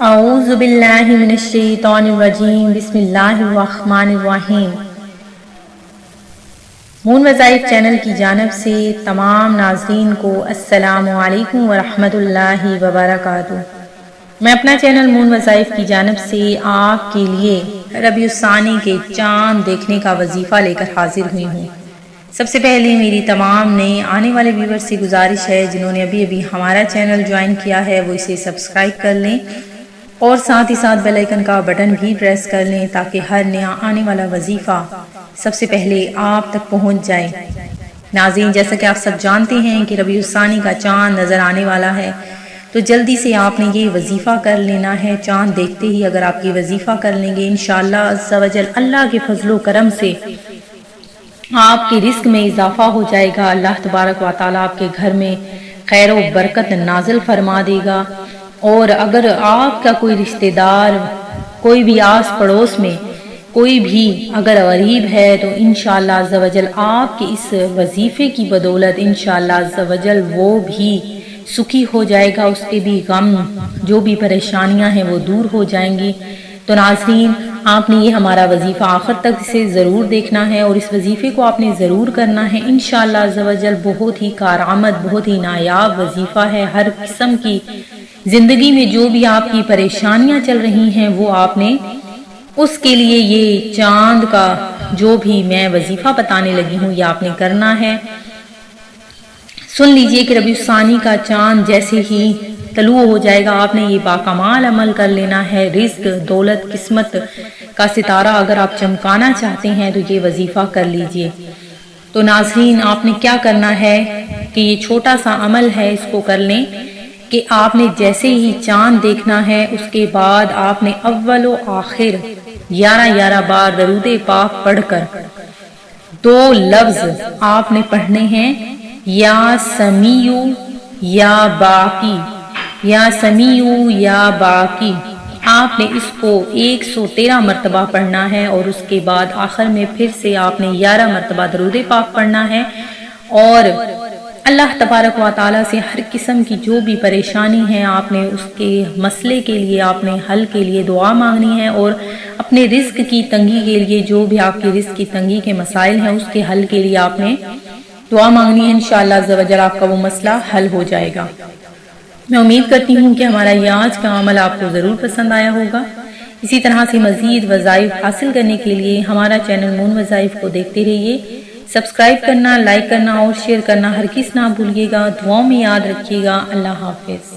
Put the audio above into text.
اعوذ باللہ من الشیطان الرجیم بسم اللہ الرحمن الرحیم۔ مون وظائف چینل کی جانب سے تمام ناظرین کو السلام علیکم ورحمۃ اللہ وبرکاتہ۔ میں اپنا چینل مون وظائف کی جانب سے آپ کے لیے ربیع الثانی کے چاند دیکھنے کا وظیفہ لے کر حاضر ہوئی ہوں۔ سب سے پہلے میری تمام نئے آنے والے ویور سے گزارش ہے جنہوں نے ابھی ہمارا چینل جوائن کیا ہے وہ اسے سبسکرائب کر لیں اور ساتھ ہی ساتھ بیل آئیکن کا بٹن بھی پریس کر لیں تاکہ ہر نیا آنے والا وظیفہ سب سے پہلے آپ تک پہنچ جائے۔ ناظرین، جیسا کہ آپ سب جانتے ہیں کہ ربیع الثانی کا چاند نظر آنے والا ہے، تو جلدی سے آپ نے یہ وظیفہ کر لینا ہے۔ چاند دیکھتے ہی اگر آپ یہ وظیفہ کر لیں گے انشاءاللہ عز و جل اللہ کے فضل و کرم سے آپ کے رزق میں اضافہ ہو جائے گا۔ اللہ تبارک و تعالیٰ آپ کے گھر میں خیر و برکت نازل فرما دے گا، اور اگر آپ کا کوئی رشتہ دار، کوئی بھی آس پڑوس میں کوئی بھی اگر غریب ہے تو انشاءاللہ عز و جل آپ کے اس وظیفے کی بدولت انشاءاللہ عز و جل وہ بھی سکھی ہو جائے گا، اس کے بھی غم، جو بھی پریشانیاں ہیں وہ دور ہو جائیں گی۔ تو ناظرین، آپ نے یہ ہمارا وظیفہ آخر تک اسے ضرور دیکھنا ہے اور اس وظیفے کو آپ نے ضرور کرنا ہے انشاءاللہ عز و جل۔ بہت ہی کارآمد، بہت ہی نایاب وظیفہ ہے۔ ہر قسم کی زندگی میں جو بھی آپ کی پریشانیاں چل رہی ہیں وہ آپ نے اس کے لیے یہ چاند کا جو بھی میں وظیفہ بتانے لگی ہوں یہ آپ نے کرنا ہے۔ سن لیجئے کہ ربیع الثانی کا چاند جیسے ہی طلوع ہو جائے گا آپ نے یہ باکمال عمل کر لینا ہے۔ رزق، دولت، قسمت کا ستارہ اگر آپ چمکانا چاہتے ہیں تو یہ وظیفہ کر لیجئے۔ تو ناظرین، آپ نے کیا کرنا ہے کہ یہ چھوٹا سا عمل ہے، اس کو کر لیں کہ آپ نے جیسے ہی چاند دیکھنا ہے اس کے بعد آپ نے اول و آخر 11 بار درود پاک پڑھ کر 2 لفظ آپ نے پڑھنے ہیں، یا سمیع یا باقی، یا سمیع یا باقی۔ آپ نے اس کو 113 مرتبہ پڑھنا ہے اور اس کے بعد آخر میں پھر سے آپ نے 11 مرتبہ درود پاک پڑھنا ہے، اور اللہ تبارک و تعالیٰ سے ہر قسم کی جو بھی پریشانی ہے آپ نے اس کے مسئلے کے لیے، آپ نے حل کے لیے دعا مانگنی ہے، اور اپنے رزق کی تنگی کے لیے جو بھی آپ کی رزق کی تنگی کے مسائل ہیں اس کے حل کے لیے آپ نے دعا مانگنی ہے۔ انشاءاللہ عز و جل آپ کا وہ مسئلہ حل ہو جائے گا۔ میں امید کرتی ہوں کہ ہمارا یہ آج کا عمل آپ کو ضرور پسند آیا ہوگا۔ اسی طرح سے مزید وظائف حاصل کرنے کے لیے ہمارا چینل مون وظائف کو دیکھتے رہیے۔ سبسکرائب کرنا، لائک کرنا اور شیئر کرنا ہرگز نہ بھولیے گا۔ دعاؤں میں یاد رکھیے گا۔ اللہ حافظ۔